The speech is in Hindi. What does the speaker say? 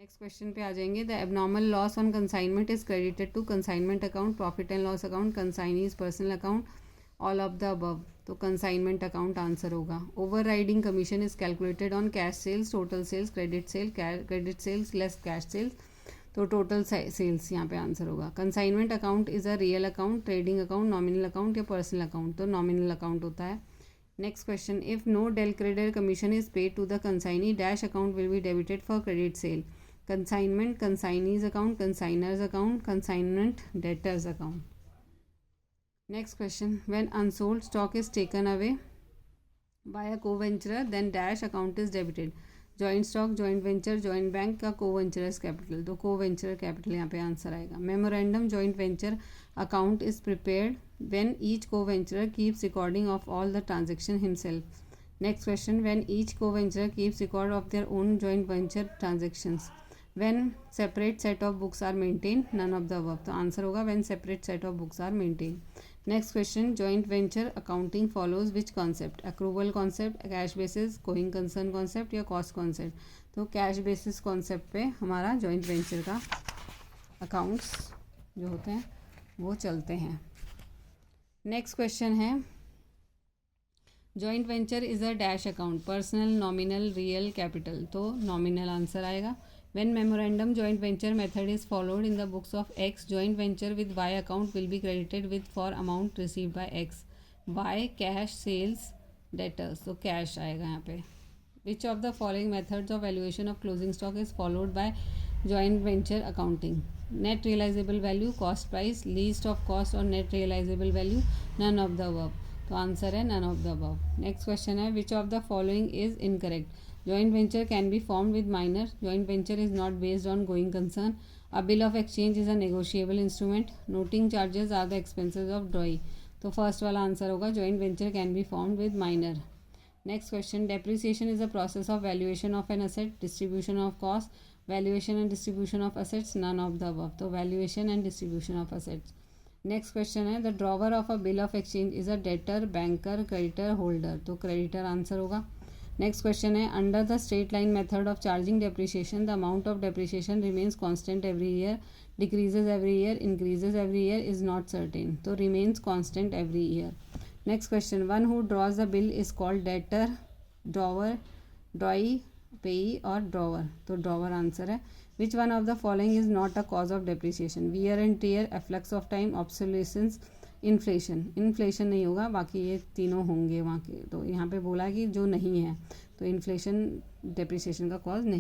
नेक्स्ट क्वेश्चन पे आ जाएंगे. The abnormal loss on consignment is credited to consignment account, profit and loss account, consignee's personal account, all of the above. तो कंसाइनमेंट अकाउंट आंसर होगा. Overriding commission is calculated on cash sales, total sales, credit sales less cash sales. तो टोटल सेल्स यहाँ पे आंसर होगा. Consignment account is a real account, trading account, nominal account या पर्सनल अकाउंट. तो नॉमिनल अकाउंट होता है. Next question. If no del credere commission is paid to the consignee, dash account will be debited for credit sale. Consignment, consignee's account, consignor's account, consignment debtors account. Next question. When unsold stock is taken away by a co-venturer then dash account is debited. Joint stock, joint venture, joint bank का को-वेंचरर्स कैपिटल. तो को-वेंचर कैपिटल यहाँ पे आंसर आएगा. Memorandum joint venture account is prepared when each co-venturer keeps recording of all the transaction himself. Next question. When each co-venturer keeps record of their own joint venture transactions. when separate set of books are maintained, none of the above. तो आंसर होगा when separate set of books are maintained. Next question. joint venture accounting follows which concept? accrual concept, cash basis, going concern concept या cost concept. तो cash basis concept पे हमारा joint venture का accounts जो होते हैं वो चलते हैं. नेक्स्ट क्वेश्चन है. Joint venture is a dash account, personal, nominal, real, capital. तो नॉमिनल आंसर आएगा. When memorandum joint venture method is followed in the books of X, joint venture with Y account will be credited with for amount received by X. Y cash sales debtors. तो cash आएगा यहाँ पे. Which of the following methods of valuation of closing stock is followed by joint venture accounting? Net realizable value, cost price, least of cost और net realizable value, none of the above. तो आंसर है none of the above. Next question है. Which of the following is incorrect? Joint venture can be formed with minor. Joint venture is not based on going concern. A bill of exchange is a negotiable instrument. Noting charges are the expenses of drawing. तो फर्स्ट वाला आंसर होगा joint venture can be formed with minor. Next question. Depreciation is a process of valuation of an asset. Distribution of cost, valuation and distribution of assets, none of the above. तो valuation and distribution of assets. Next question है. The drawer of a bill of exchange is a debtor, banker, creditor, holder. तो creditor आंसर होगा. नेक्स्ट क्वेश्चन है. Under the straight line method of charging depreciation the amount of depreciation remains constant every year, decreases every year, increases every year, is not certain. तो remains constant every year. Next question. One who draws the bill is called debtor, drawer, drawee, payee और ड्रॉवर. तो ड्रॉवर आंसर है. Which one of the following is not a cause of depreciation? Wear and tear, efflux of time, obsolescence, inflation. Inflation नहीं होगा, बाकी ये तीनों होंगे वहाँ के. तो यहाँ पे बोला कि जो नहीं है, तो इन्फ्लेशन डेप्रिसिएशन का कॉज नहीं